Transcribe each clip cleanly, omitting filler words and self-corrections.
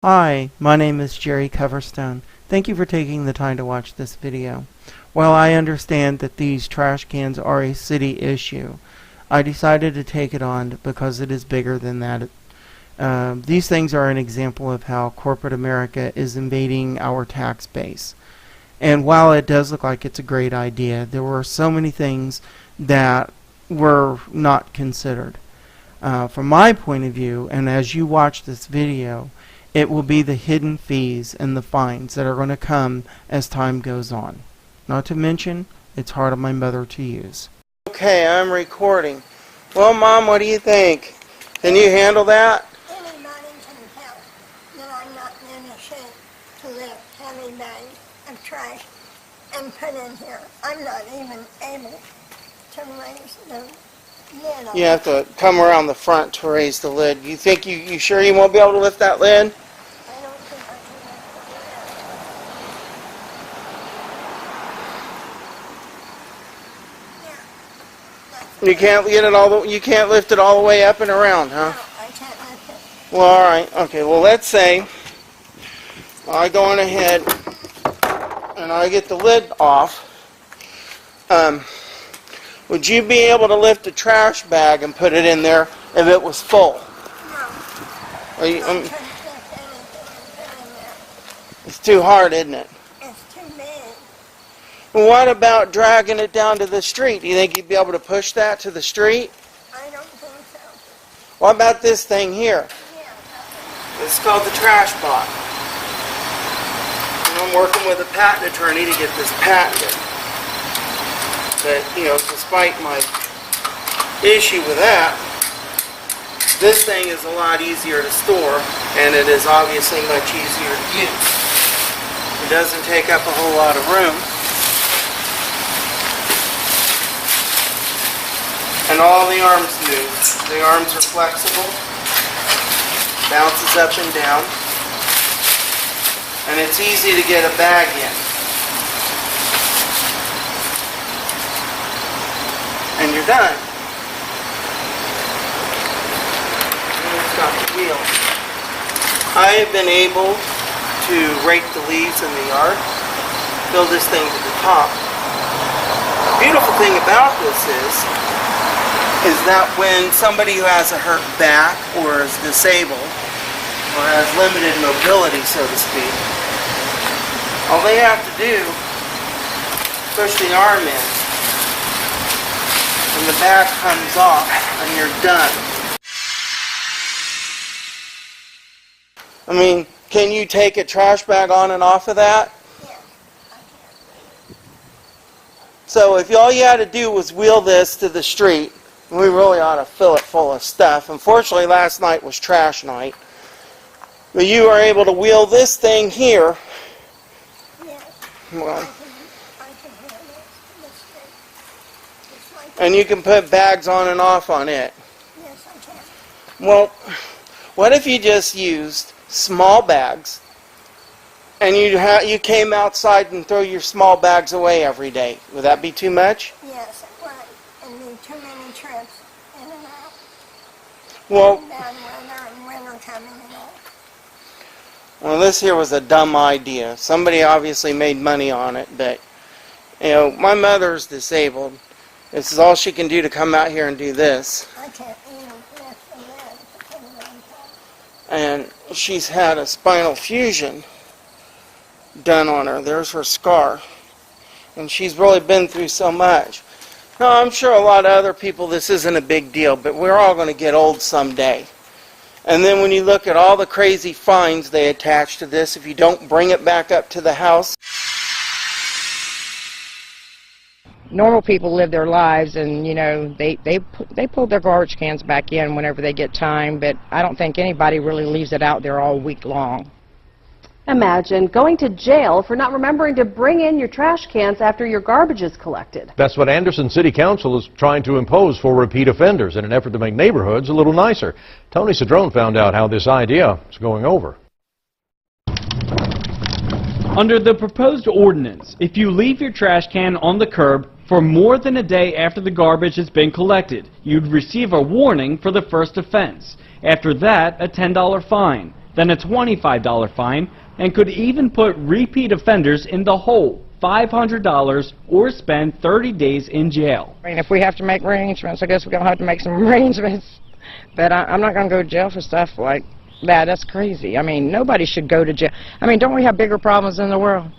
Hi, my name is Jerry Coverstone. Thank you for taking the time to watch this video. While I understand that these trash cans are a city issue, I decided to take it on because it is bigger than that. These things are an example of how corporate America is invading our tax base. And while it does look like it's a great idea, there were so many things that were not considered. From my point of view, and as you watch this video, it will be the hidden fees and the fines that are going to come as time goes on. Not to mention, it's hard on my mother to use. Okay, I'm recording. Well, Mom, what do you think? Can you handle that? Anybody can tell that I'm not in a shape to lift heavy bags of trash and put in here. I'm not even able to raise the lid on. You have to come around the front to raise the lid. You think you sure you won't be able to lift that lid? I don't think I can lift the lid. Yeah. You can't get it you can't lift it all the way up and around, huh? No, I can't lift it. Well, all right. Okay. Well, let's say I go on ahead and I get the lid off. Would you be able to lift a trash bag and put it in there if it was full? No. Are you, I couldn't lift anything and put in there. it's too hard, isn't it? It's too big. Well, what about dragging it down to the street? Do you think you'd be able to push that to the street? I don't think so. What about this thing here? Yeah. It's called the trash box. And I'm working with a patent attorney to get this patented. But, despite my issue with that, this thing is a lot easier to store, and it is obviously much easier to use. It doesn't take up a whole lot of room. And all the arms move. The arms are flexible, bounces up and down, and it's easy to get a bag in. And you're done. And it's got the wheel. I have been able to rake the leaves in the yard, fill this thing to the top. The beautiful thing about this is that when somebody who has a hurt back or is disabled or has limited mobility, so to speak, all they have to do is push the arm in, and the bag comes off, and you're done. I mean, can you take a trash bag on and off of that? Yeah, I can. So if all you had to do was wheel this to the street, we really ought to fill it full of stuff. Unfortunately, last night was trash night. But you are able to wheel this thing here. Yes. Well, I can handle this thing. Just like and you can put bags on and off on it. yes, I can. Well, what if you just used small bags and you came outside and throw your small bags away every day? Would that be too much? Yes, it would. And need too many trips in and out. Well, Bad weather and winter coming and all. well, this here was a dumb idea. Somebody obviously made money on it, but, my mother's disabled. This is all she can do to come out here and do this. I can't even lift the lid to put it on top. And she's had a spinal fusion done on her. There's her scar. And she's really been through so much. Now, I'm sure a lot of other people, this isn't a big deal, but we're all going to get old someday. And then when you look at all the crazy fines they attach to this, if you don't bring it back up to the house. Normal people live their lives, and they pull their garbage cans back in whenever they get time, but I don't think anybody really leaves it out there all week long. Imagine going to jail for not remembering to bring in your trash cans after your garbage is collected. That's what Anderson City Council is trying to impose for repeat offenders in an effort to make neighborhoods a little nicer. Tony Cedrone found out how this idea is going over. Under the proposed ordinance, if you leave your trash can on the curb for more than a day after the garbage has been collected, you'd receive a warning for the first offense. After that, a $10 fine. then a $25 fine, and could even put repeat offenders in the hole, $500, or spend 30 days in jail. I mean, if we have to make arrangements, I guess we're going to have to make some arrangements. But I'm not going to go to jail for stuff like that. That's crazy. I mean, nobody should go to jail. I mean, don't we have bigger problems in the world?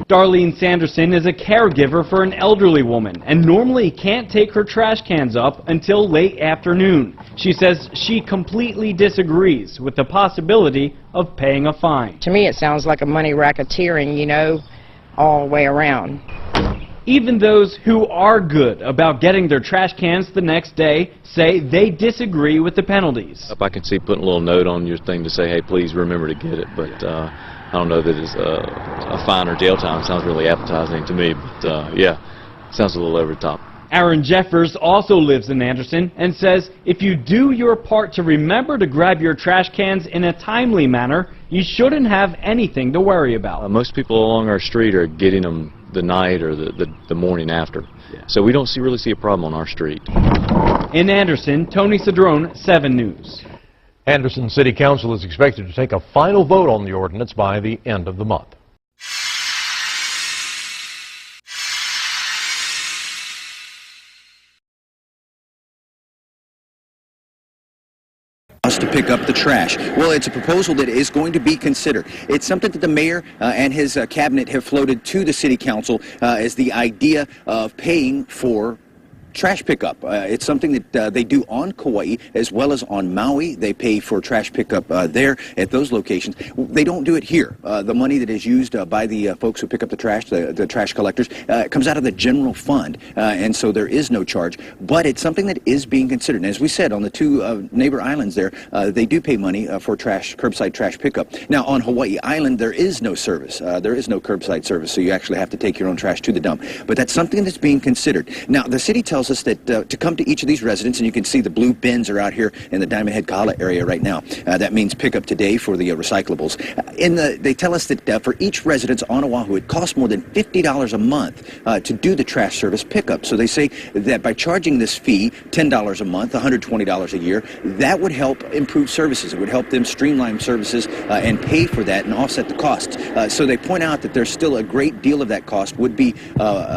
Darlene Sanderson is a caregiver for an elderly woman and normally can't take her trash cans up until late afternoon. She says she completely disagrees with the possibility of paying a fine. To me, it sounds like a money racketeering, you know, all the way around. Even those who are good about getting their trash cans the next day say they disagree with the penalties. I can see putting a little note on your thing to say, hey, please remember to get it, but I don't know that it's a fine or jail time. It sounds really appetizing to me, but yeah, it sounds a little over the top. Aaron Jeffers also lives in Anderson and says if you do your part to remember to grab your trash cans in a timely manner, you shouldn't have anything to worry about. Most people along our street are getting them the night or the morning after. Yeah. So we don't really see a problem on our street. In Anderson, Tony Cedrone, 7 News. Anderson City Council is expected to take a final vote on the ordinance by the end of the month. Us to pick up the trash. Well, it's a proposal that is going to be considered. It's something that the mayor and his cabinet have floated to the city council as the idea of paying for trash pickup. It's something that they do on Kauai as well as on Maui. They pay for trash pickup there at those locations. They don't do it here. The money that is used by the folks who pick up the trash collectors, comes out of the general fund, and so there is no charge. But it's something that is being considered. And as we said, on the 2 neighbor islands there, they do pay money for curbside trash pickup. Now, on Hawaii Island, there is no service. There is no curbside service, so you actually have to take your own trash to the dump. But that's something that's being considered. Now, the city tells us that to come to each of these residents, and you can see the blue bins are out here in the Diamond Head Kahala area right now. That means pick up today for the recyclables. They tell us that for each residence on Oahu, it costs more than $50 a month to do the trash service pickup. So they say that by charging this fee, $10 a month, $120 a year, that would help improve services. It would help them streamline services and pay for that and offset the costs. So they point out that there's still a great deal of that cost would be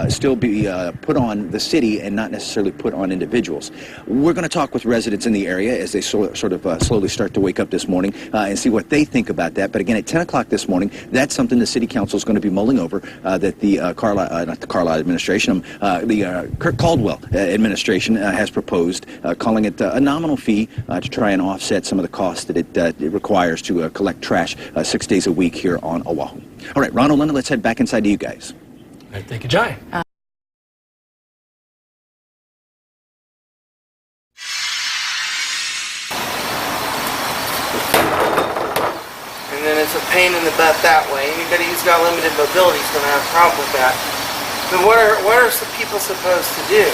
still be put on the city and not necessarily put on individuals. We're going to talk with residents in the area as they sort of slowly start to wake up this morning and see what they think about that. But again, at 10 o'clock this morning, that's something the city council is going to be mulling over that the not the Carlisle administration, the Kirk Caldwell administration has proposed, calling it a nominal fee to try and offset some of the costs that it requires to collect trash 6 days a week here on Oahu. All right, Ronald, Linda, let's head back inside to you guys. All right, thank you, Jai. And then it's a pain in the butt that way. Anybody who's got limited mobility is going to have a problem with that. But what are some people supposed to do?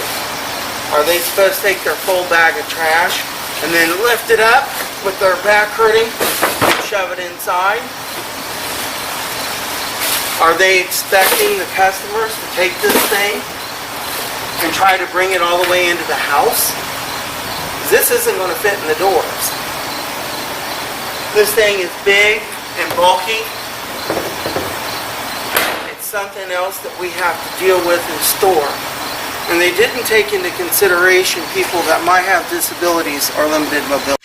Are they supposed to take their full bag of trash and then lift it up with their back hurting, shove it inside? Are they expecting the customers to take this thing and try to bring it all the way into the house? This isn't going to fit in the doors. This thing is big and bulky. It's something else that we have to deal with and store. And they didn't take into consideration people that might have disabilities or limited mobility.